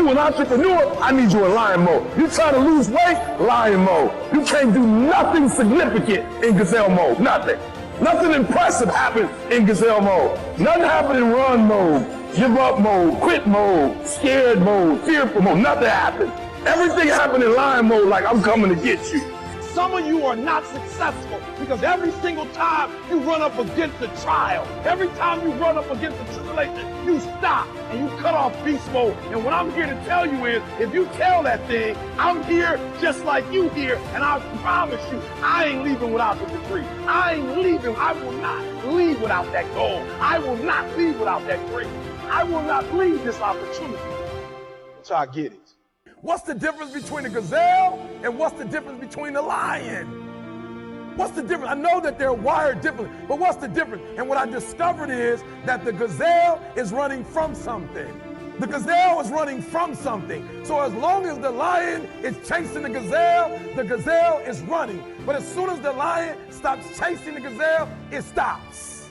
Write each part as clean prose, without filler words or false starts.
You an entrepreneur, I need you in lion mode. You trying to lose weight, lion mode. You can't do nothing significant in gazelle mode, nothing. Nothing impressive happens in gazelle mode. Nothing happens in run mode, give up mode, quit mode, scared mode, fearful mode, nothing happens. Everything happens in lion mode like I'm coming to get you. Some of you are not successful because every single time you run up against a trial, every time you run up against a tribulation, you stop and you cut off beast mode. And what I'm here to tell you is, if you tell that thing, I'm here just like you here, and I promise you, I ain't leaving without the degree. I ain't leaving. I will not leave without that goal. I will not leave without that dream. I will not leave this opportunity until I get it. What's the difference between a gazelle and what's the difference between a lion? What's the difference? I know that they're wired differently, but what's the difference? And what I discovered is that the gazelle is running from something. The gazelle is running from something. So as long as the lion is chasing the gazelle is running. But as soon as the lion stops chasing the gazelle, it stops.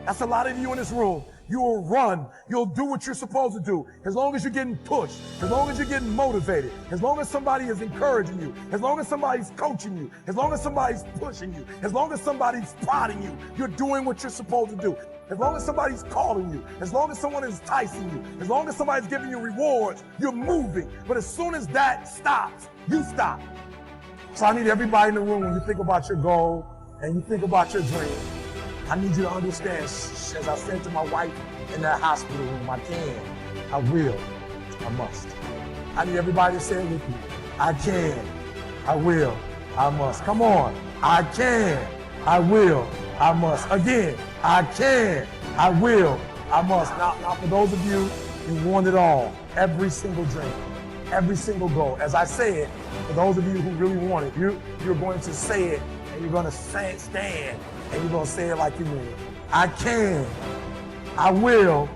That's a lot of you in this room. You'll run, you'll do what you're supposed to do. As long as you're getting pushed, as long as you're getting motivated, as long as somebody is encouraging you, as long as somebody's coaching you, as long as somebody's pushing you, as long as somebody's prodding you, you're doing what you're supposed to do. As long as somebody's calling you, as long as someone is enticing you, as long as somebody's giving you rewards, you're moving. But as soon as that stops, you stop. So I need everybody in the room, when you think about your goal and you think about your dream, I need you to understand, as I said to my wife in that hospital room, I can, I will, I must. I need everybody to say it with me. I can, I will, I must. Come on. I can, I will, I must. Again, I can, I will, I must. Now for those of you who want it all, every single dream, every single goal, as I say it, for those of you who really want it, you're going to say it, and you're going to stand, and you're going to say it like you mean it. I can, I will,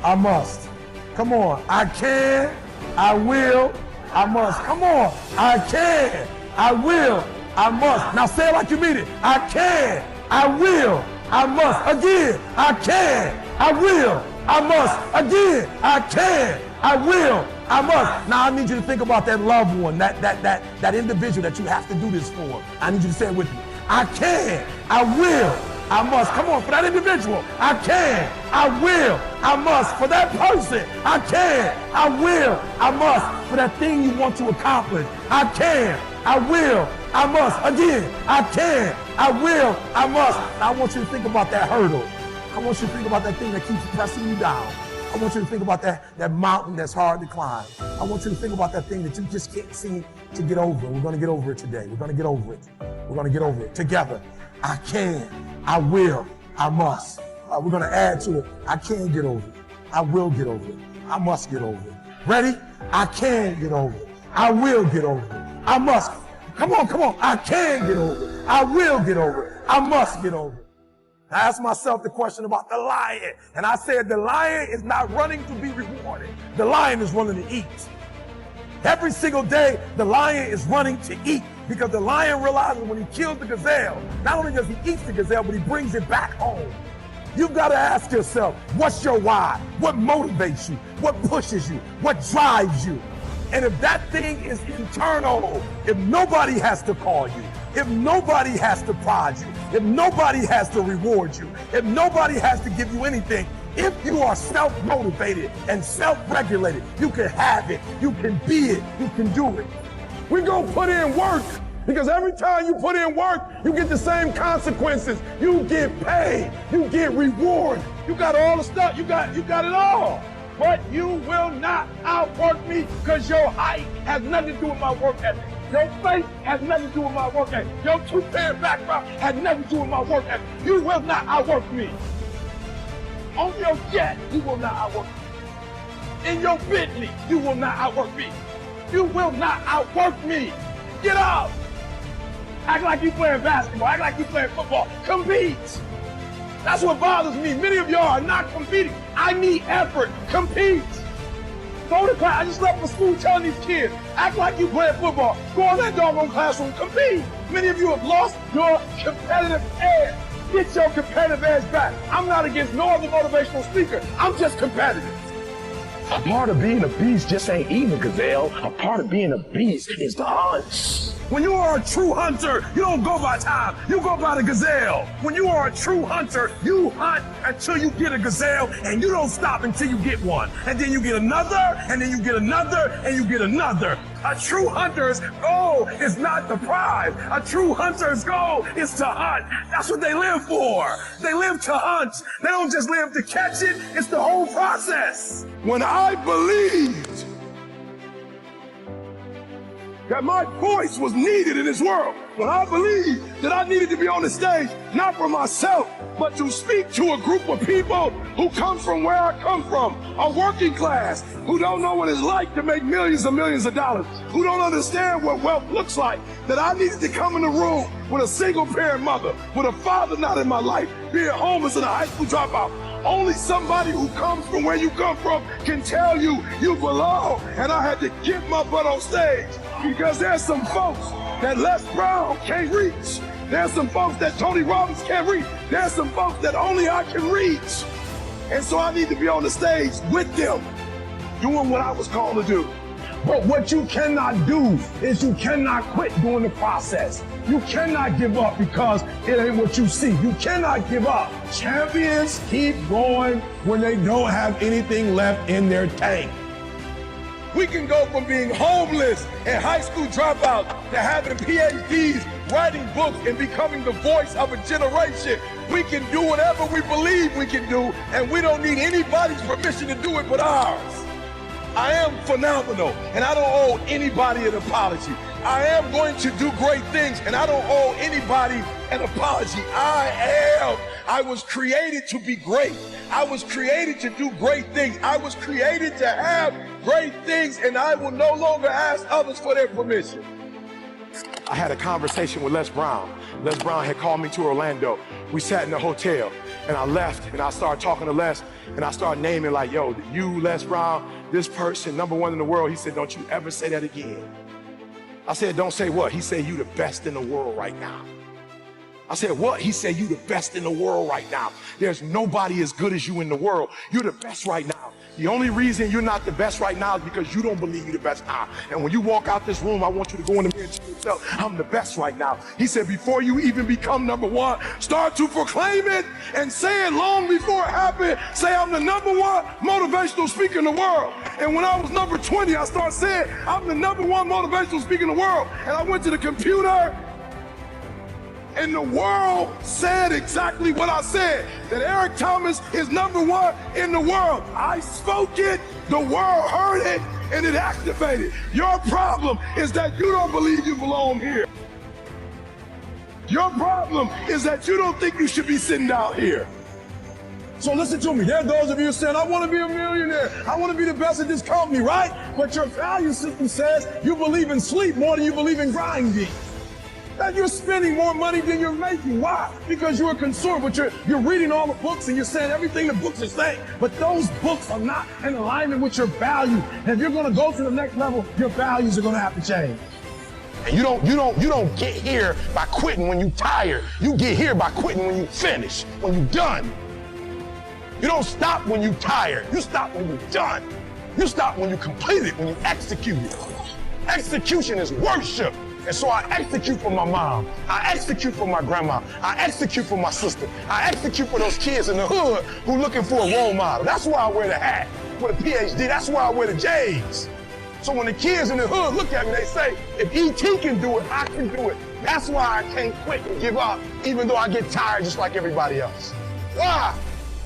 I must. Come on. I can, I will, I must. Come on. I can, I will, I must. Now say it like you mean it. I can, I will, I must. Again. I can, I will, I must. Again. I can, I will, I must. Now I need you to think about that loved one, that individual that you have to do this for. I need you to say it with me. I can, I will, I must. Come on, for that individual. I can, I will, I must. For that person, I can, I will, I must. For that thing you want to accomplish, I can, I will, I must. Again, I can, I will, I must. Now I want you to think about that hurdle. I want you to think about that thing that keeps pressing you down. I want you to think about that mountain that's hard to climb. I want you to think about that thing that you just can't seem to get over. We're going to get over it today. We're going to get over it. We're going to get over it together. I can, I will, I must. We're going to add to it. I can get over it. I will get over it. I must get over it. Ready? I can get over it. I will get over it. I must. Come on, come on. I can get over it. I will get over it. I must get over it. I asked myself the question about the lion, and I said the lion is not running to be rewarded. The lion is running to eat. Every single day, the lion is running to eat, because the lion realizes when he kills the gazelle, not only does he eat the gazelle, but he brings it back home. You've got to ask yourself, what's your why? What motivates you? What pushes you? What drives you? And if that thing is internal, if nobody has to call you, if nobody has to prod you, if nobody has to reward you, if nobody has to give you anything, if you are self-motivated and self-regulated, you can have it, you can be it, you can do it. We're going to put in work, because every time you put in work, you get the same consequences. You get paid, you get reward. You got all the stuff, you got it all. But you will not outwork me, because your height has nothing to do with my work ethic. Your face has nothing to do with my work ethic. Your two-parent background has nothing to do with my work ethic. You will not outwork me. On your jet, you will not outwork me. In your Bentley, you will not outwork me. You will not outwork me. Get up. Act like you playing basketball. Act like you playing football. Compete. That's what bothers me. Many of y'all are not competing. I need effort. Compete. Go to class. I just left the school telling these kids, act like you playing football. Go in that doggone classroom. Compete. Many of you have lost your competitive edge. Get your competitive edge back. I'm not against no other motivational speaker. I'm just competitive. A part of being a beast just ain't eating a gazelle. A part of being a beast is the hunt. When you are a true hunter, you don't go by time, you go by the gazelle. When you are a true hunter, you hunt until you get a gazelle, and you don't stop until you get one. And then you get another, and then you get another, and you get another. A true hunter's goal is not the prize. A true hunter's goal is to hunt. That's what they live for. They live to hunt. They don't just live to catch it. It's the whole process. When I believed that my voice was needed in this world, when I believed that I needed to be on the stage, not for myself, but to speak to a group of people who come from where I come from, a working class, who don't know what it's like to make millions and millions of dollars, who don't understand what wealth looks like, that I needed to come in the room with a single parent mother, with a father not in my life, being homeless and a high school dropout. Only somebody who comes from where you come from can tell you you belong. And I had to get my butt on stage because there's some folks that Les Brown can't reach. There's some folks that Tony Robbins can't reach. There's some folks that only I can reach. And so I need to be on the stage with them, doing what I was called to do. But what you cannot do is you cannot quit during the process. You cannot give up because it ain't what you see. You cannot give up. Champions keep going when they don't have anything left in their tank. We can go from being homeless and high school dropouts to having PhDs, writing books, and becoming the voice of a generation. We can do whatever we believe we can do, and we don't need anybody's permission to do it but ours. I am phenomenal, and I don't owe anybody an apology. I am going to do great things, and I don't owe anybody an apology. I was created to be great. I was created to do great things. I was created to have great things, and I will no longer ask others for their permission. I had a conversation with Les Brown. Les Brown had called me to Orlando. We sat in the hotel, and I left, and I started talking to Les, and I started naming like, yo, you, Les Brown, this person, #1 in the world. He said, don't you ever say that again. I said, don't say what? He said, you the best in the world right now. I said, what? He said, you the best in the world right now. There's nobody as good as you in the world. You're the best right now. The only reason you're not the best right now is because you don't believe you're the best now. And when you walk out this room, I want you to go in the mirror and tell yourself, I'm the best right now. He said, before you even become #1, start to proclaim it and say it long before it happens. Say, I'm the #1 motivational speaker in the world. And when I was number 20, I started saying, I'm the #1 motivational speaker in the world. And I went to the computer, and the world said exactly what I said, that Eric Thomas is #1 in the world. I spoke it, the world heard it, and it activated. Your problem is that you don't believe you belong here. Your problem is that you don't think you should be sitting down here. So listen to me, there are those of you saying, I want to be a millionaire. I want to be the best at this company, right? But your value system says you believe in sleep more than you believe in grinding. That you're spending more money than you're making. Why? Because you're a consumer, but you're reading all the books and you're saying everything the books are saying, but those books are not in alignment with your value. And if you're going to go to the next level, your values are going to have to change. And you don't get here by quitting when you're tired. You get here by quitting when you finish, when you're done. You don't stop when you're tired. You stop when you're done. You stop when you complete it, when you execute it. Execution is worship. And so I execute for my mom. I execute for my grandma. I execute for my sister. I execute for those kids in the hood who looking for a role model. That's why I wear the hat with a PhD. That's why I wear the J's. So when the kids in the hood look at me, they say, if E.T. can do it, I can do it. That's why I can't quit and give up, even though I get tired just like everybody else. Why?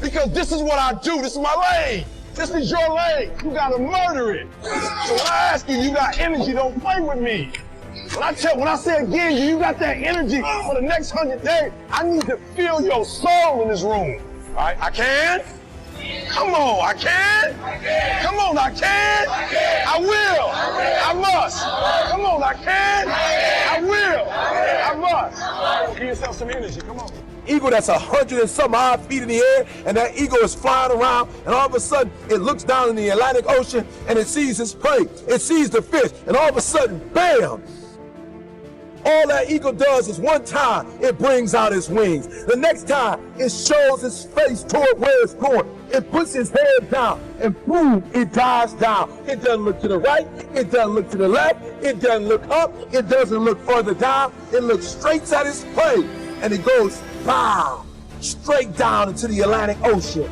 Because this is what I do. This is my lane. This is your lane. You gotta murder it. So when I ask you, you got energy, don't play with me. When I say again, you got that energy for the next 100 days, I need to feel your soul in this room. All right, I can? Come on, I can? Come on, I can? I will. I must. Come on, I can? I will. I must. Give yourself some energy, come on. Eagle that's 100 and some odd feet in the air, and that eagle is flying around, and all of a sudden it looks down in the Atlantic Ocean and it sees its prey. It sees the fish, and all of a sudden, bam! All that eagle does is one time, it brings out its wings. The next time, it shows its face toward where it's going. It puts its head down, and boom, it dives down. It doesn't look to the right. It doesn't look to the left. It doesn't look up. It doesn't look further down. It looks straight at its prey, and it goes, bam, straight down into the Atlantic Ocean.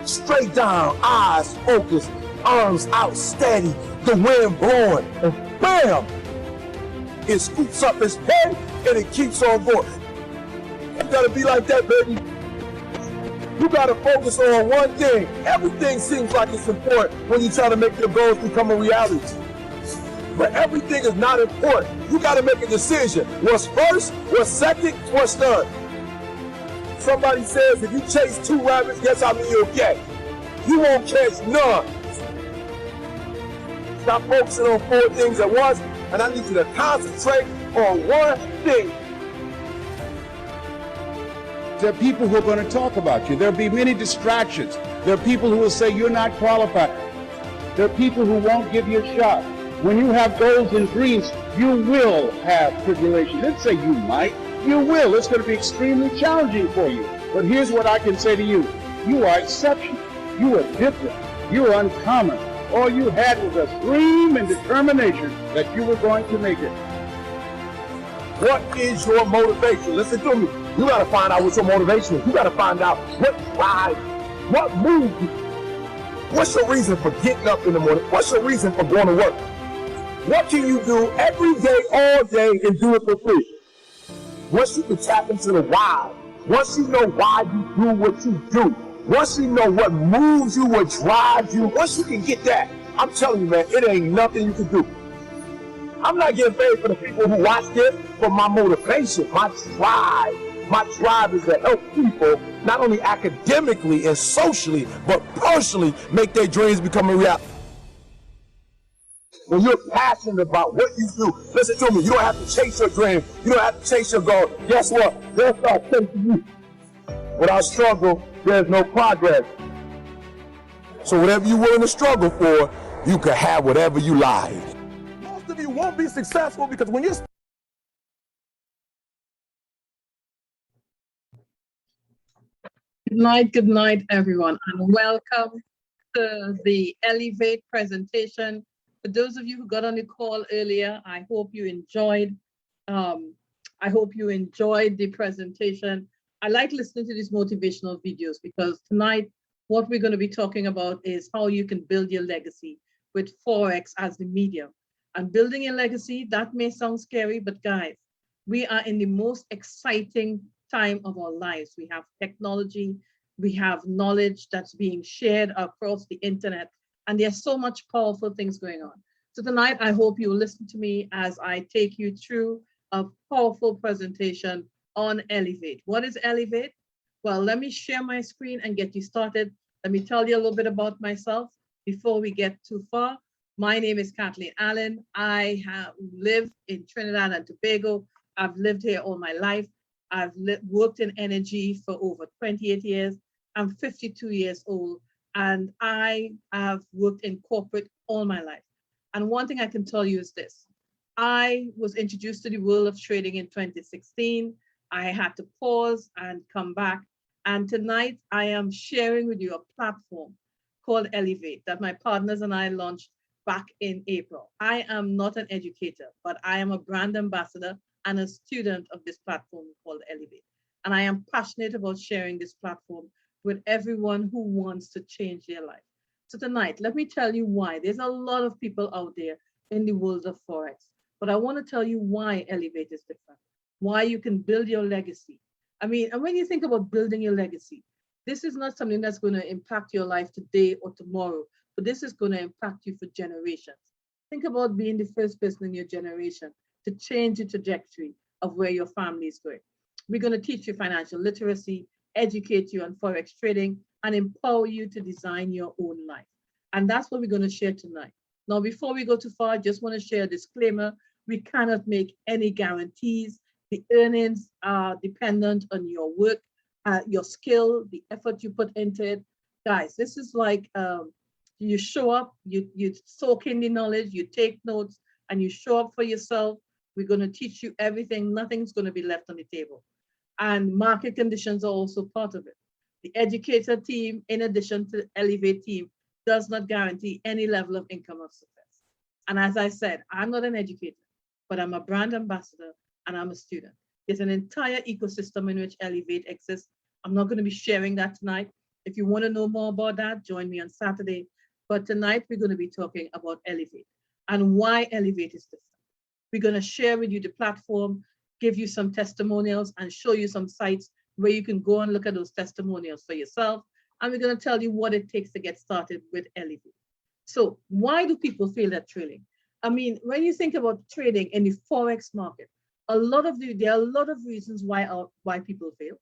Straight down, eyes focused, arms out steady, the wind blowing, and bam! It scoops up its head and it keeps on going. You gotta be like that, baby. You gotta focus on one thing. Everything seems like it's important when you try to make your goals become a reality. But everything is not important. You gotta make a decision. What's first, what's second, what's third. Somebody says if you chase 2 rabbits, guess how many you'll get? You won't catch none. Stop focusing on 4 things at once, and I need you to concentrate on one thing. There are people who are going to talk about you. There'll be many distractions. There are people who will say you're not qualified. There are people who won't give you a shot. When you have goals and dreams, you will have tribulation. Let's say you might. You will. It's going to be extremely challenging for you. But here's what I can say to you. You are exceptional. You are different. You are uncommon. All you had was a dream and determination that you were going to make it. What is your motivation? Listen to me. You got to find out what your motivation is. You got to find out what drives, what moves you. What's your reason for getting up in the morning? What's your reason for going to work? What can you do every day, all day, and do it for free? Once you can tap into the why, once you know why you do what you do, once you know what moves you, what drives you, once you can get that, I'm telling you, man, it ain't nothing you can do. I'm not getting paid for the people who watch this, but my motivation, my drive is to help people, not only academically and socially, but personally, make their dreams become a reality. When you're passionate about what you do, listen to me, you don't have to chase your dream. You don't have to chase your goal. Guess what? They'll start chasing you. Without struggle, there's no progress. So whatever you're willing to struggle for, you can have whatever you like. Most of you won't be successful because when you're Good night, everyone, and welcome to the Ellev8 presentation. For those of you who got on the call earlier, I hope you enjoyed. The presentation. I like listening to these motivational videos because tonight, what we're going to be talking about is how you can build your legacy with Forex as the medium. And building a legacy, that may sound scary, but guys, we are in the most exciting time of our lives. We have technology, we have knowledge that's being shared across the internet, and there's so much powerful things going on. So tonight, I hope you will listen to me as I take you through a powerful presentation on Ellev8. What is Ellev8? Well, let me share my screen and get you started. Let me tell you a little bit about myself before we get too far. My name is Kathleen Allen. I have lived in Trinidad and Tobago. I've lived here all my life. I've worked in energy for over 28 years. I'm 52 years old, and I have worked in corporate all my life. And one thing I can tell you is this. I was introduced to the world of trading in 2016. I had to pause and come back. And tonight I am sharing with you a platform called Ellev8 that my partners and I launched back in April. I am not an educator, but I am a brand ambassador and a student of this platform called Ellev8. And I am passionate about sharing this platform with everyone who wants to change their life. So tonight, let me tell you why. There's a lot of people out there in the world of Forex, but I want to tell you why Ellev8 is different, why you can build your legacy. I mean, and when you think about building your legacy, this is not something that's going to impact your life today or tomorrow, but this is going to impact you for generations. Think about being the first person in your generation to change the trajectory of where your family is going. We're going to teach you financial literacy, educate you on Forex trading, and empower you to design your own life. And that's what we're going to share tonight. Now, before we go too far, I just want to share a disclaimer. We cannot make any guarantees. The earnings are dependent on your work, your skill, the effort you put into it. Guys, this is like you show up, you soak in the knowledge, you take notes, and you show up for yourself. We're going to teach you everything. Nothing's going to be left on the table. And market conditions are also part of it. The educator team, in addition to the Ellev8 team, does not guarantee any level of income of success. And as I said, I'm not an educator, but I'm a brand ambassador and I'm a student. There's an entire ecosystem in which Ellev8 exists. I'm not going to be sharing that tonight. If you want to know more about that, join me on Saturday. But tonight we're going to be talking about Ellev8 and why Ellev8 is different. We're going to share with you the platform, give you some testimonials and show you some sites where you can go and look at those testimonials for yourself. And we're going to tell you what it takes to get started with Ellev8. So why do people fail at trading? I mean, when you think about trading in the Forex market, there are a lot of reasons why people fail.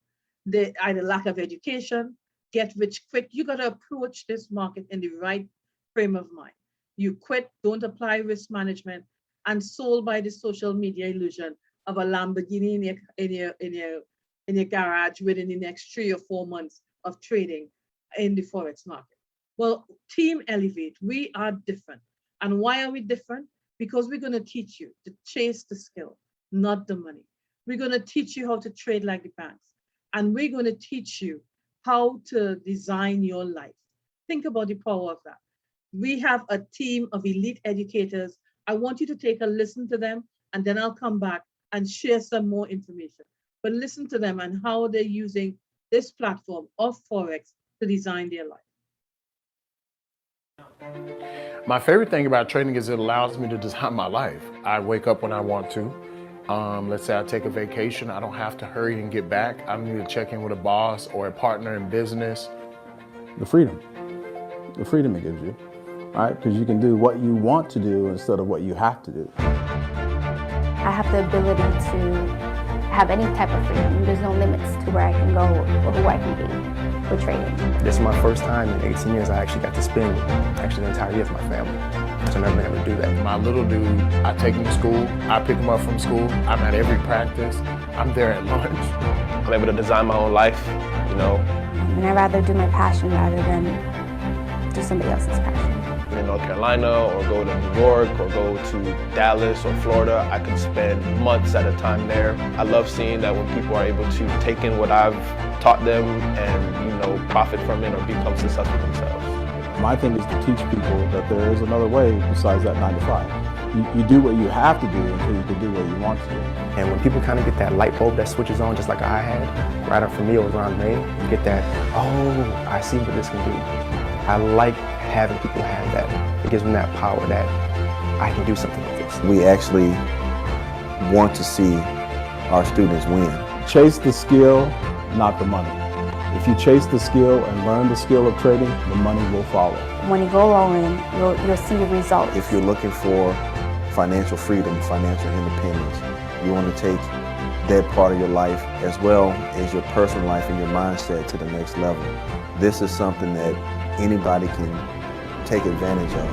They either lack of education, get rich quick. You got to approach this market in the right frame of mind. You quit, don't apply risk management, and sold by the social media illusion of a Lamborghini in your garage within the next 3 or 4 months of trading in the Forex market. Well, Team Ellev8, we are different. And why are we different? Because we're going to teach you to chase the skill, not the money. We're going to teach you how to trade like the banks. And we're going to teach you how to design your life. Think about the power of that. We have a team of elite educators. I want you to take a listen to them, and then I'll come back and share some more information. But listen to them and how they're using this platform of Forex to design their life. My favorite thing about trading is it allows me to design my life. I wake up when I want to. Let's say I take a vacation, I don't have to hurry and get back. I don't need to check in with a boss or a partner in business. The freedom it gives you, right? Because you can do what you want to do instead of what you have to do. I have the ability to have any type of freedom. There's no limits to where I can go or who I can be with trading. This is my first time in 18 years I actually got to spend the entire year with my family. So I've never been able to do that. My little dude, I take him to school, I pick him up from school, I'm at every practice, I'm there at lunch. I'm able to design my own life, you know. And I'd rather do my passion rather than do somebody else's passion. In North Carolina, or go to New York, or go to Dallas or Florida, I could spend months at a time there. I love seeing that when people are able to take in what I've taught them and, you know, profit from it or become successful themselves. My thing is to teach people that there is another way besides that 9 to 5. You do what you have to do until you can do what you want to do. And when people kind of get that light bulb that switches on just like I had, right up for me, it was around May, you get that, oh, I see what this can do. I like having people have that. It gives them that power that I can do something with this. We actually want to see our students win. Chase the skill, not the money. If you chase the skill and learn the skill of trading, the money will follow. When you go all in, you'll see the results. If you're looking for financial freedom, financial independence, you want to take that part of your life as well as your personal life and your mindset to the next level. This is something that anybody can take advantage of.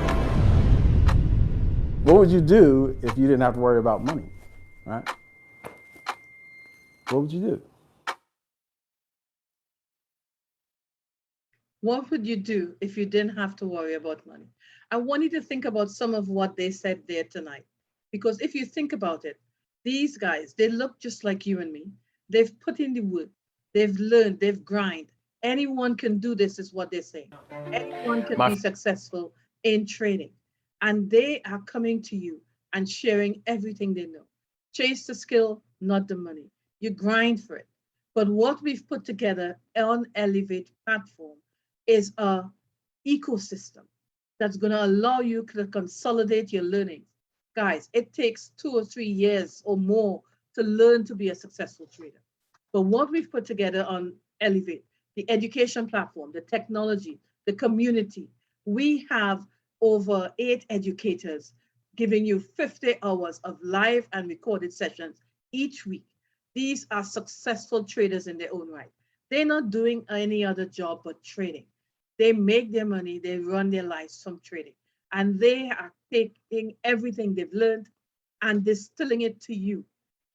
What would you do if you didn't have to worry about money, right? What would you do? What would you do if you didn't have to worry about money? I want you to think about some of what they said there tonight. Because if you think about it, these guys, they look just like you and me. They've put in the work. They've learned, they've grind. Anyone can do this is what they're saying. Anyone can be successful in trading. And they are coming to you and sharing everything they know. Chase the skill, not the money. You grind for it. But what we've put together on Ellev8 platform is a ecosystem that's going to allow you to consolidate your learning. Guys, it takes 2 or 3 years or more to learn to be a successful trader. But what we've put together on Ellev8, the education platform, the technology, the community, we have over 8 educators giving you 50 hours of live and recorded sessions each week. These are successful traders in their own right. They're not doing any other job but trading. They make their money, they run their lives from trading. And they are taking everything they've learned and distilling it to you.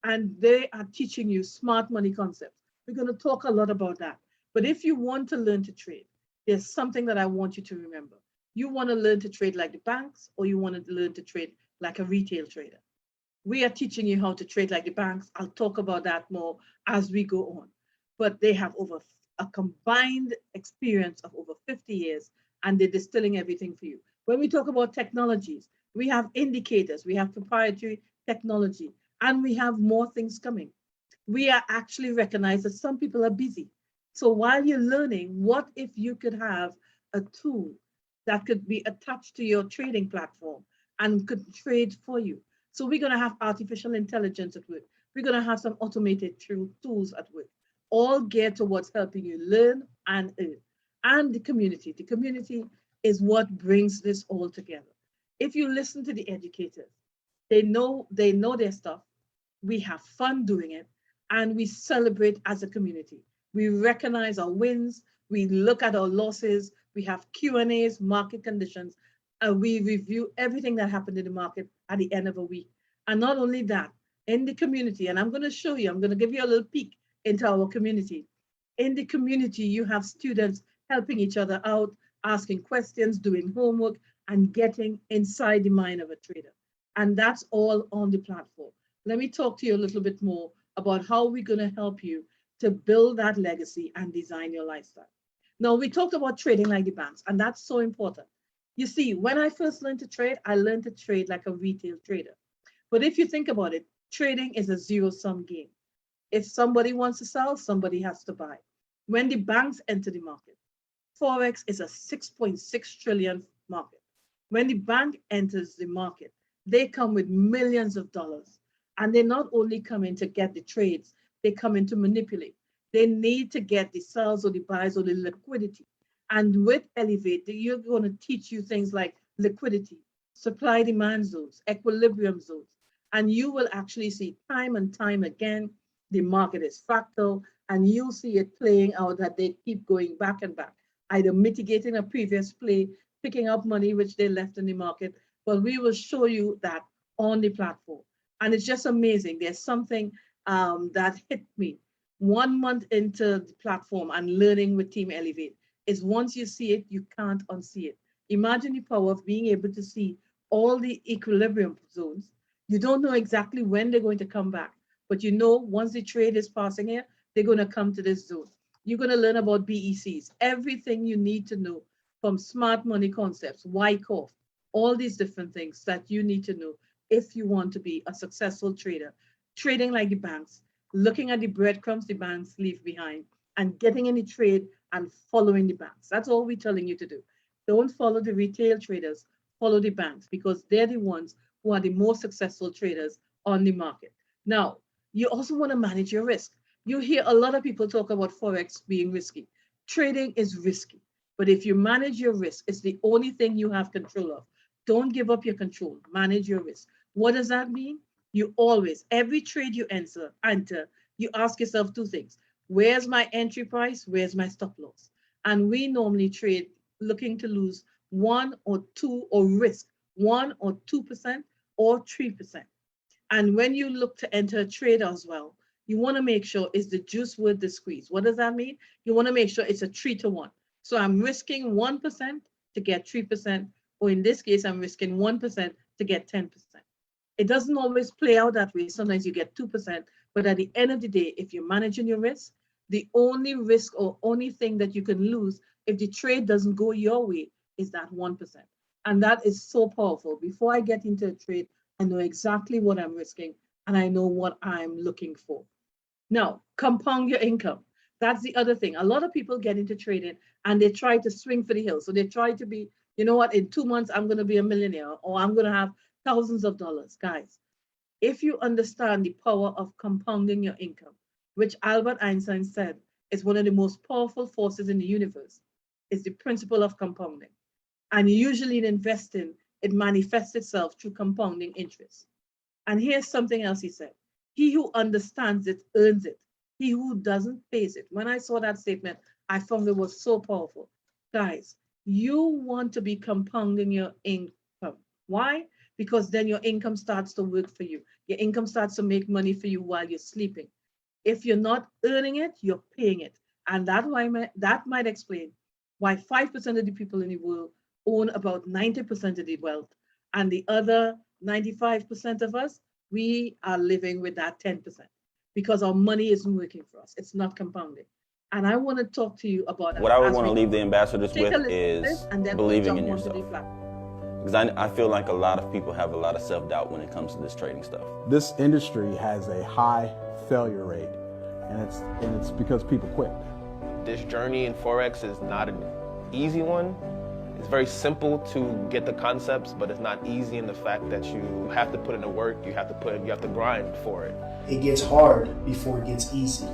And they are teaching you smart money concepts. We're going to talk a lot about that. But if you want to learn to trade, there's something that I want you to remember. You want to learn to trade like the banks, or you want to learn to trade like a retail trader? We are teaching you how to trade like the banks. I'll talk about that more as we go on. But they have over a combined experience of over 50 years, and they're distilling everything for you. When we talk about technologies, we have indicators, we have proprietary technology, and we have more things coming. We are actually recognized that some people are busy. So while you're learning, what if you could have a tool that could be attached to your trading platform and could trade for you? So we're going to have artificial intelligence at work. We're going to have some automated tools at work, all geared towards helping you learn and earn. And the community. The community is what brings this all together. If you listen to the educators, they know their stuff. We have fun doing it, and we celebrate as a community. We recognize our wins. We look at our losses. We have Q&As, market conditions, and we review everything that happened in the market at the end of a week. And not only that, in the community, and I'm going to show you, I'm going to give you a little peek into our community. In the community, you have students helping each other out, asking questions, doing homework, and getting inside the mind of a trader. And that's all on the platform. Let me talk to you a little bit more about how we're going to help you to build that legacy and design your lifestyle. Now, we talked about trading like the banks, and that's so important. You see, when I first learned to trade, I learned to trade like a retail trader. But if you think about it, trading is a zero-sum game. If somebody wants to sell, somebody has to buy. When the banks enter the market, Forex is a 6.6 trillion market. When the bank enters the market, they come with millions of dollars. And they not only come in to get the trades, they come in to manipulate. They need to get the sells or the buys or the liquidity. And with Ellev8, you're going to teach you things like liquidity, supply demand zones, equilibrium zones. And you will actually see time and time again, the market is fractal, and you'll see it playing out that they keep going back and back, either mitigating a previous play, picking up money which they left in the market. But we will show you that on the platform. And it's just amazing. There's something that hit me 1 month into the platform and learning with Team Ellev8 is once you see it, you can't unsee it. Imagine the power of being able to see all the equilibrium zones. You don't know exactly when they're going to come back, but you know once the trade is passing here, they're going to come to this zone. You're going to learn about BECs, everything you need to know from smart money concepts, Wyckoff, all these different things that you need to know if you want to be a successful trader, trading like the banks, looking at the breadcrumbs the banks leave behind, and getting in the trade and following the banks. That's all we're telling you to do. Don't follow the retail traders, follow the banks, because they're the ones who are the most successful traders on the market. Now, you also want to manage your risk. You hear a lot of people talk about Forex being risky. Trading is risky, but if you manage your risk, it's the only thing you have control of. Don't give up your control, manage your risk. What does that mean? You always, every trade you enter, you ask yourself two things. Where's my entry price? Where's my stop loss? And we normally trade looking to lose 1 or 2 or risk 1 or 2% or 3%. And when you look to enter a trade as well, you want to make sure is the juice worth the squeeze. What does that mean? You want to make sure it's a 3-to-1. So I'm risking 1% to get 3%, or in this case, I'm risking 1% to get 10%. It doesn't always play out that way. Sometimes you get 2%, but at the end of the day, if you're managing your risk, the only risk or only thing that you can lose if the trade doesn't go your way is that 1%. And that is so powerful. Before I get into a trade, I know exactly what I'm risking and I know what I'm looking for. Now, compound your income. That's the other thing. A lot of people get into trading and they try to swing for the hill. So they try to be, you know what, in 2 months, I'm going to be a millionaire, or I'm going to have thousands of dollars. Guys, if you understand the power of compounding your income, which Albert Einstein said is one of the most powerful forces in the universe, is the principle of compounding. And usually in investing, it manifests itself through compounding interest. And here's something else he said. He who understands it earns it. He who doesn't pays it. When I saw that statement, I found it was so powerful. Guys, you want to be compounding your income. Why? Because then your income starts to work for you. Your income starts to make money for you while you're sleeping. If you're not earning it, you're paying it. And that might explain why 5% of the people in the world own about 90% of the wealth, and the other 95% of us we are living with that 10% because our money isn't working for us. It's not compounding. And I want to talk to you about that. What I would as want to we leave the ambassadors take with a listen to this, is and then we'll believing jump in onto the yourself. platform. Because I feel like a lot of people have a lot of self-doubt when it comes to this trading stuff. This industry has a high failure rate, and it's because people quit. This journey in Forex is not an easy one. It's very simple to get the concepts, but it's not easy in the fact that you have to put in the work, you have to grind for it. It gets hard before it gets easy.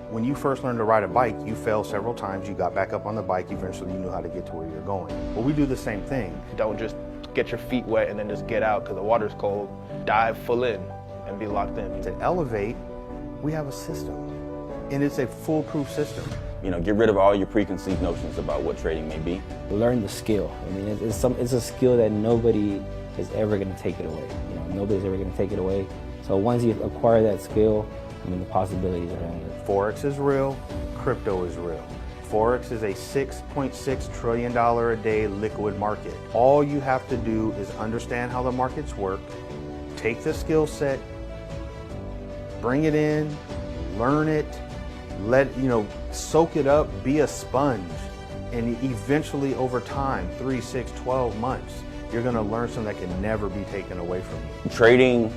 When you first learned to ride a bike, you fell several times, you got back up on the bike, eventually you knew how to get to where you're going. Well, we do the same thing. Don't just get your feet wet and then just get out because the water's cold. Dive full in and be locked in. At Ellev8, we have a system, and it's a foolproof system. You know, get rid of all your preconceived notions about what trading may be. Learn the skill. I mean, it's a skill that nobody is ever going to take it away. You know, nobody's ever going to take it away. So once you acquire that skill, I mean, the possibilities are endless. Forex is real, crypto is real. Forex is a $6.6 trillion a day liquid market. All you have to do is understand how the markets work, take the skill set, bring it in, learn it, soak it up, be a sponge, and eventually over time, 3, 6, 12 months, you're gonna learn something that can never be taken away from you. Trading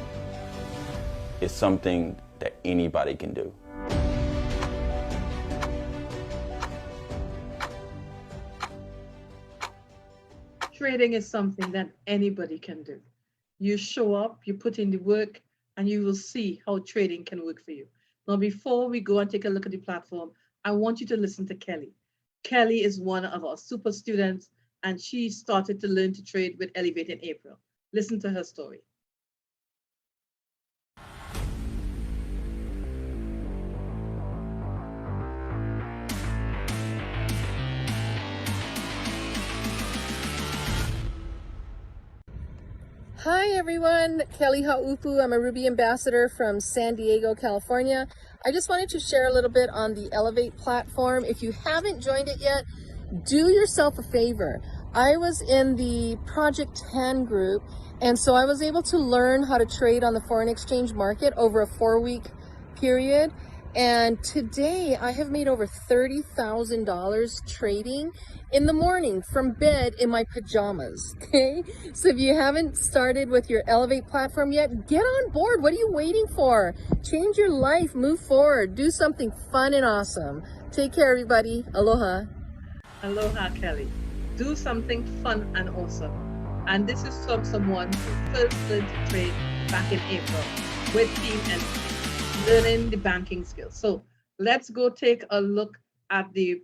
is something that anybody can do. Trading is something that anybody can do. You show up, you put in the work, and you will see how trading can work for you. Now, before we go and take a look at the platform, I want you to listen to Kelly. Kelly is one of our super students, and she started to learn to trade with Ellev8 in April. Listen to her story. Hi everyone, Kelly Haupu. I'm a Ruby ambassador from San Diego, California. I just wanted to share a little bit on the Ellev8 platform. If you haven't joined it yet, do yourself a favor. I was in the Project 10 group, and so I was able to learn how to trade on the foreign exchange market over a 4-week period. And today I have made over $30,000 trading in the morning from bed in my pajamas. Okay, so if you haven't started with your Ellev8 platform yet, get on board. What are you waiting for? Change your life, move forward, do something fun and awesome. Take care, everybody. Aloha. Aloha, Kelly. Do something fun and awesome. And this is from someone who first learned to trade back in April with Team Ellev8. Learning the banking skills. So let's go take a look at the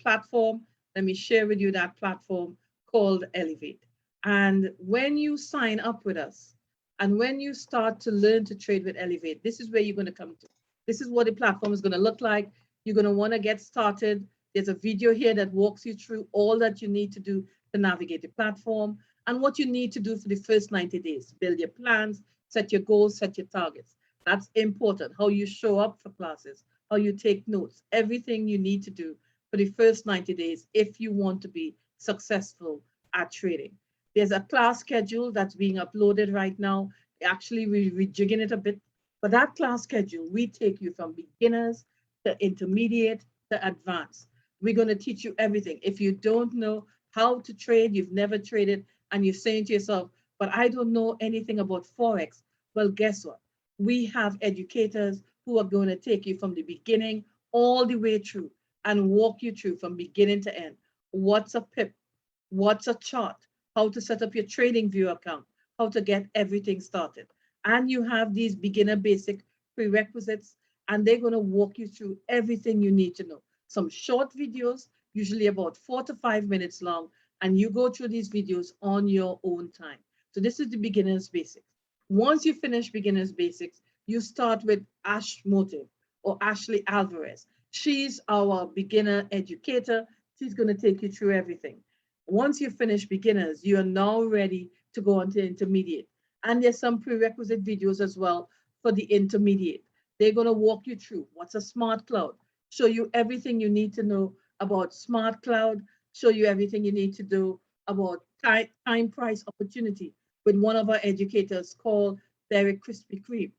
platform. Let me share with you that platform called Ellev8. And when you sign up with us, and when you start to learn to trade with Ellev8, this is where you're going to come to. This is what the platform is going to look like. You're going to want to get started. There's a video here that walks you through all that you need to do to navigate the platform and what you need to do for the first 90 days. Build your plans, set your goals, set your targets. That's important, how you show up for classes, how you take notes, everything you need to do for the first 90 days if you want to be successful at trading. There's a class schedule that's being uploaded right now. Actually, we're rejigging it a bit, but that class schedule, we take you from beginners to intermediate to advanced. We're going to teach you everything. If you don't know how to trade, you've never traded, and you're saying to yourself, but I don't know anything about Forex, well, guess what? We have educators who are going to take you from the beginning all the way through and walk you through from beginning to end. What's a pip? What's a chart? How to set up your trading view account? How to get everything started? And you have these beginner basic prerequisites, and they're going to walk you through everything you need to know. Some short videos, usually about 4 to 5 minutes long, and you go through these videos on your own time. So this is the beginner's basics. Once you finish beginner's basics, you start with Ash Motive or Ashley Alvarez. She's our beginner educator. She's going to take you through everything. Once you finish beginners, you are now ready to go on to intermediate. And there's some prerequisite videos as well for the intermediate. They're going to walk you through what's a smart cloud, show you everything you need to know about smart cloud, show you everything you need to do about time price opportunity. with one of our educators called Derek Krispy Kreme.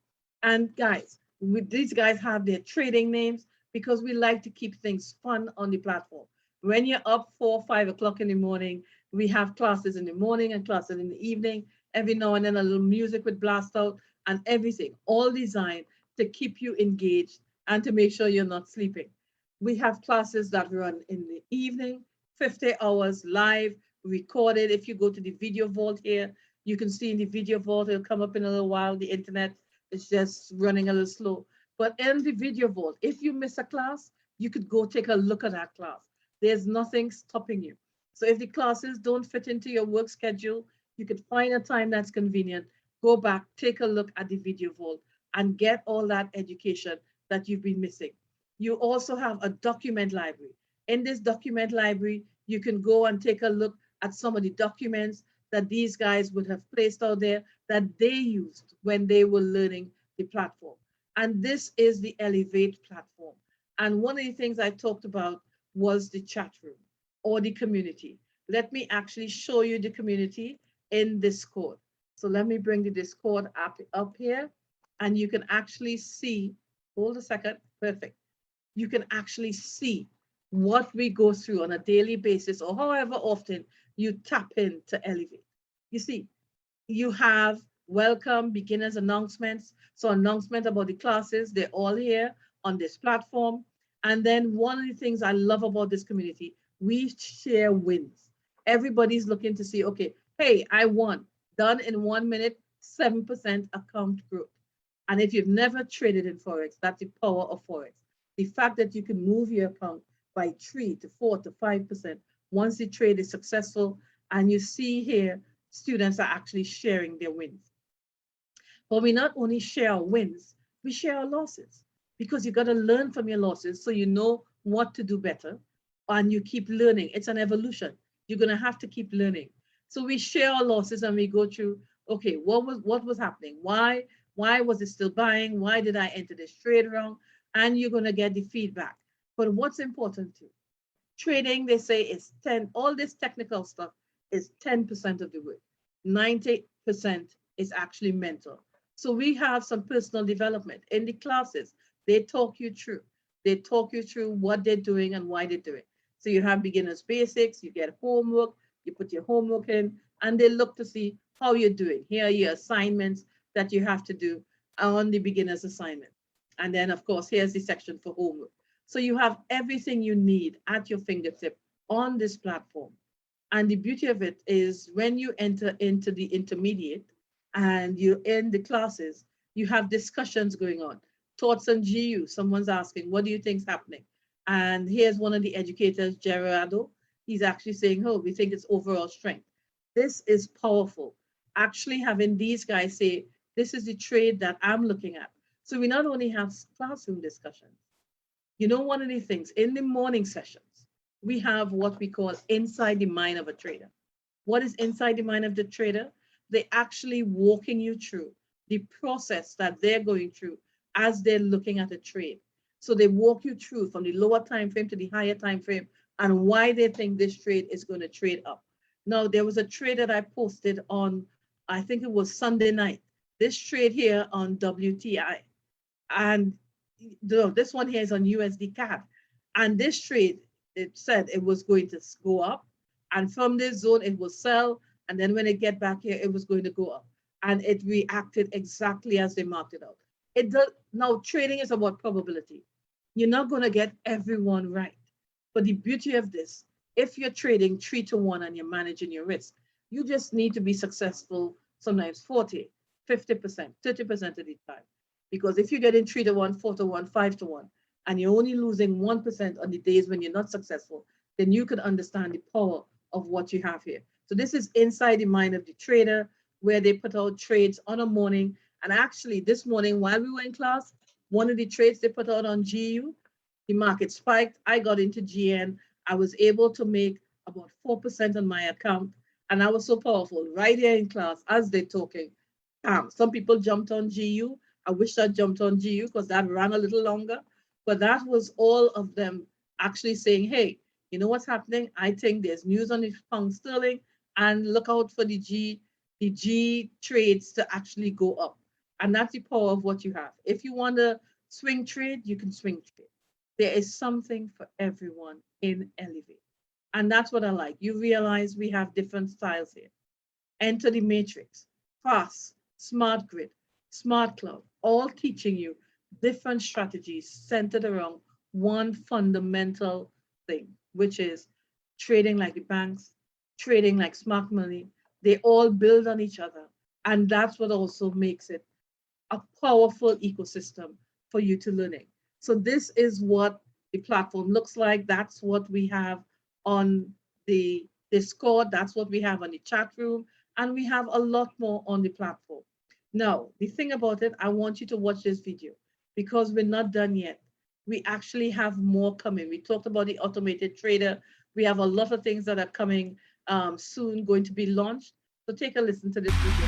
And guys, these guys have their trading names because we like to keep things fun on the platform. When you're up 4 or 5 o'clock in the morning, we have classes in the morning and classes in the evening. Every now and then a little music would blast out and everything, all designed to keep you engaged and to make sure you're not sleeping. We have classes that run in the evening, 50 hours live, recorded. If you go to the video vault here, you can see in the video vault, it'll come up in a little while. The internet is just running a little slow. But in the video vault, if you miss a class, you could go take a look at that class. There's nothing stopping you. So if the classes don't fit into your work schedule, you could find a time that's convenient, go back, take a look at the video vault and get all that education that you've been missing. You also have a document library. In this document library, you can go and take a look at some of the documents that these guys would have placed out there that they used when they were learning the platform. And this is the Ellev8 platform. And one of the things I talked about was the chat room or the community. Let me actually show you the community in Discord. So let me bring the Discord app up here and you can actually see, hold a second, perfect. You can actually see what we go through on a daily basis or however often you tap into Ellev8. You see, you have welcome, beginners announcements. So announcement about the classes, they're all here on this platform. And then one of the things I love about this community, we share wins. Everybody's looking to see, okay, hey, I won. Done in 1 minute, 7% account growth. And if you've never traded in Forex, that's the power of Forex. The fact that you can move your account by 3 to 4 to 5% once the trade is successful. And you see here, students are actually sharing their wins. But we not only share our wins, we share our losses because you got to learn from your losses so you know what to do better and you keep learning. It's an evolution. You're going to have to keep learning. So we share our losses and we go through, okay, what was happening? Why was it still buying? Why did I enter this trade wrong? And you're going to get the feedback. But what's important too, trading, they say is 10, all this technical stuff is 10% of the work. 90% is actually mental. So we have some personal development in the classes. They talk you through. They talk you through what they're doing and why they're doing. So you have beginners basics, you get homework, you put your homework in, and they look to see how you're doing. Here are your assignments that you have to do on the beginner's assignment. And then of course, here's the section for homework. So you have everything you need at your fingertip on this platform. And the beauty of it is when you enter into the intermediate and you're in the classes, you have discussions going on. Thoughts on GU, someone's asking, what do you think is happening? And here's one of the educators, Gerardo. He's actually saying, oh, we think it's overall strength. This is powerful. Actually having these guys say, this is the trade that I'm looking at. So we not only have classroom discussions, you know, one of the things in the morning sessions, we have what we call inside the mind of a trader. What is inside the mind of the trader? They're actually walking you through the process that they're going through as they're looking at a trade. So they walk you through from the lower time frame to the higher time frame and why they think this trade is going to trade up. Now, there was a trade that I posted on, I think it was Sunday night. This trade here on WTI. And this one here is on USD CAD. And this trade, it said it was going to go up. And from this zone, it will sell. And then when it get back here, it was going to go up. And it reacted exactly as they marked it out. It does. Now, trading is about probability. You're not going to get everyone right. But the beauty of this, if you're trading 3 to 1 and you're managing your risk, you just need to be successful sometimes 40, 50%, 30% of the time. Because if you're getting 3 to 1, 4 to 1, 5 to 1, and you're only losing 1% on the days when you're not successful, then you can understand the power of what you have here. So this is inside the mind of the trader, where they put out trades on a morning. And actually this morning, while we were in class, one of the trades they put out on GU, the market spiked. I got into GN. I was able to make about 4% on my account. And I was so powerful right here in class as they're talking. Some people jumped on GU. I wish I jumped on GU because that ran a little longer. But that was all of them actually saying, hey, you know what's happening? I think there's news on the pound sterling and look out for the the G trades to actually go up. And that's the power of what you have. If you want to swing trade, you can swing trade. There is something for everyone in Ellev8. And that's what I like. You realize we have different styles here. Enter the matrix, fast, smart grid, smart cloud, all teaching you different strategies centered around one fundamental thing, which is trading like the banks, trading like smart money. They all build on each other. And that's what also makes it a powerful ecosystem for you to learn it. So this is what the platform looks like. That's what we have on the Discord. That's what we have on the chat room. And we have a lot more on the platform. Now, the thing about it, I want you to watch this video because we're not done yet. We actually have more coming. We talked about the automated trader. We have a lot of things that are coming soon, going to be launched. So take a listen to this video.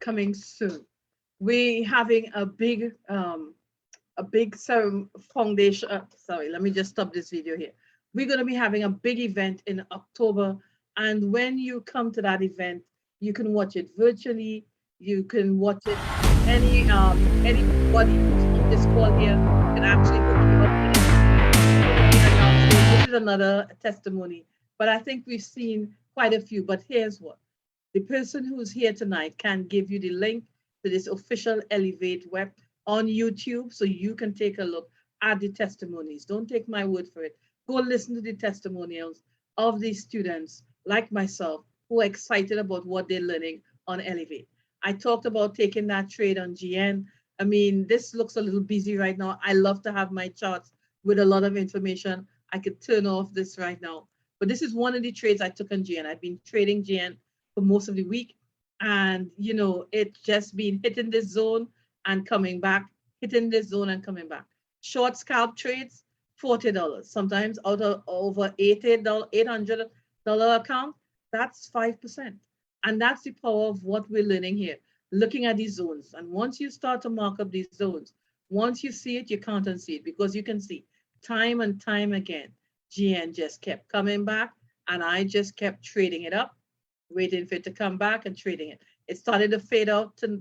Coming soon. We're having a big foundation. Sorry, let me just stop this video here. We're going to be having a big event in October, and when you come to that event, you can watch it virtually. You can watch it anybody who's on this call here can actually hook you up. This is another testimony, but I think we've seen quite a few. But here's what. The person who's here tonight can give you the link to this official Ellev8 web on YouTube so you can take a look at the testimonies. Don't take my word for it. Go listen to the testimonials of these students like myself who are excited about what they're learning on Ellev8. I talked about taking that trade on GN. I mean, this looks a little busy right now. I love to have my charts with a lot of information. I could turn off this right now. But this is one of the trades I took on GN. I've been trading GN for most of the week. And, you know, it's just been hitting this zone and coming back, hitting this zone and coming back. Short scalp trades, $40. Sometimes out of over $800 account, that's 5%. And that's the power of what we're learning here, looking at these zones. And once you start to mark up these zones, once you see it, you can't unsee it because you can see time and time again, GN just kept coming back and I just kept trading it up, waiting for it to come back and trading it. It started to fade out to,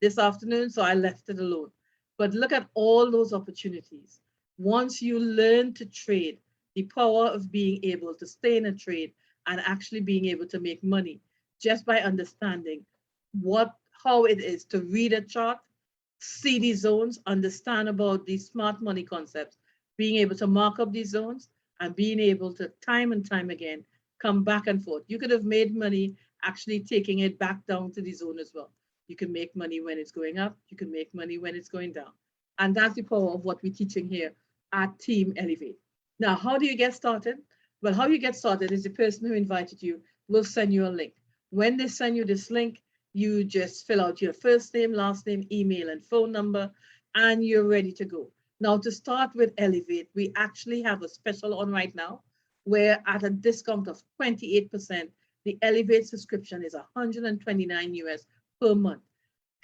this afternoon, so I left it alone. But look at all those opportunities. Once you learn to trade, the power of being able to stay in a trade and actually being able to make money just by understanding how it is to read a chart, see these zones, understand about these smart money concepts, being able to mark up these zones and being able to time and time again come back and forth. You could have made money actually taking it back down to the zone as well. You can make money when it's going up. You can make money when it's going down. And that's the power of what we're teaching here at Team Ellev8. Now, how do you get started? Well, how you get started is the person who invited you will send you a link. When they send you this link, you just fill out your first name, last name, email, and phone number, and you're ready to go. Now, to start with Ellev8, we actually have a special on right now, where at a discount of 28%, the Ellev8 subscription is $129 US per month.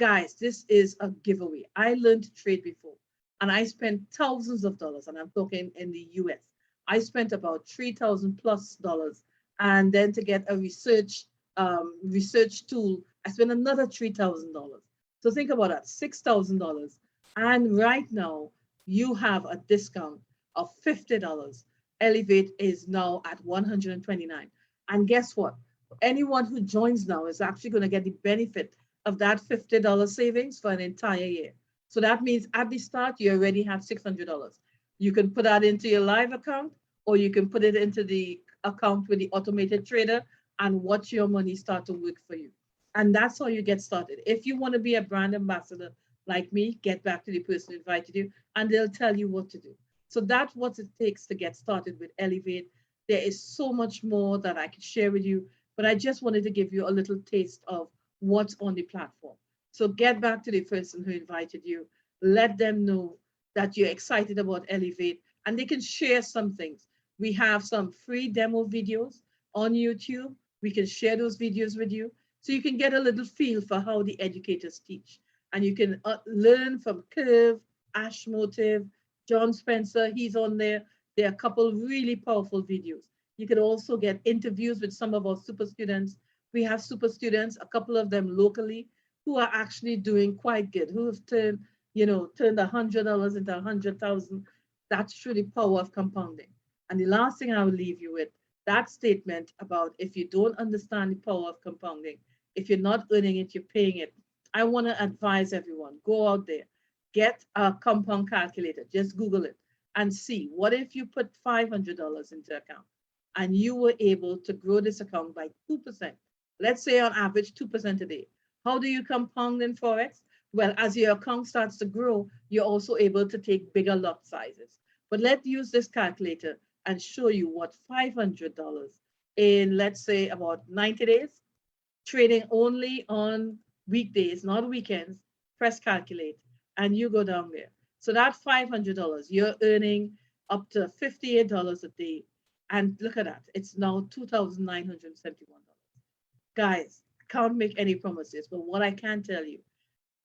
Guys, this is a giveaway. I learned to trade before and I spent thousands of dollars, and I'm talking in the US. I spent about $3,000+ and then to get a research tool, I spent another $3,000. So think about that, $6,000. And right now you have a discount of $50. Ellev8 is now at $129. And guess what? Anyone who joins now is actually going to get the benefit of that $50 savings for an entire year. So that means at the start, you already have $600. You can put that into your live account, or you can put it into the account with the automated trader and watch your money start to work for you. And that's how you get started. If you want to be a brand ambassador like me, get back to the person who invited you and they'll tell you what to do. So that's what it takes to get started with Ellev8. There is so much more that I could share with you, but I just wanted to give you a little taste of what's on the platform. So get back to the person who invited you. Let them know that you're excited about Ellev8 and they can share some things. We have some free demo videos on YouTube. We can share those videos with you so you can get a little feel for how the educators teach. And you can learn from Curve, Ash Motive, John Spencer, he's on there. There are a couple really powerful videos. You can also get interviews with some of our super students. We have super students, a couple of them locally, who are actually doing quite good, who have turned $100 into 100,000. That's through the power of compounding. And the last thing I will leave you with, that statement about if you don't understand the power of compounding, if you're not earning it, you're paying it. I want to advise everyone, go out there, get a compound calculator, just Google it and see, what if you put $500 into account and you were able to grow this account by 2%, let's say on average 2% a day. How do you compound in Forex? Well, as your account starts to grow, you're also able to take bigger lot sizes. But let's use this calculator and show you what $500 in, let's say, about 90 days, trading only on weekdays, not weekends, press calculate, and you go down there. So that $500, you're earning up to $58 a day. And look at that, it's now $2,971. Guys, can't make any promises, but what I can tell you,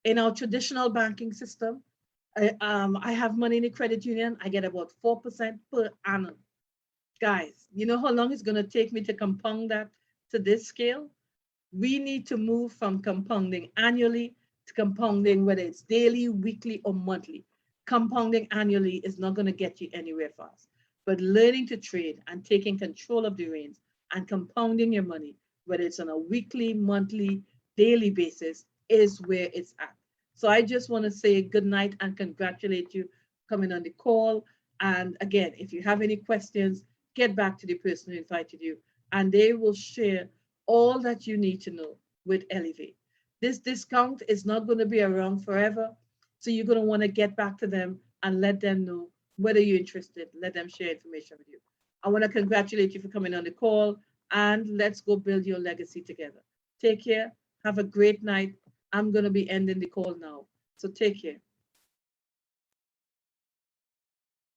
in our traditional banking system, I have money in the credit union, I get about 4% per annum. Guys, you know how long it's going to take me to compound that to this scale? We need to move from compounding annually to compounding, whether it's daily, weekly, or monthly. Compounding annually is not going to get you anywhere fast. But learning to trade and taking control of the reins and compounding your money, whether it's on a weekly, monthly, daily basis, is where it's at. So I just want to say good night and congratulate you for coming on the call. And again, if you have any questions, get back to the person who invited you and they will share all that you need to know with Ellev8. This discount is not going to be around forever. So you're going to want to get back to them and let them know whether you're interested. Let them share information with you. I want to congratulate you for coming on the call and let's go build your legacy together. Take care. Have a great night. I'm going to be ending the call now. So take care.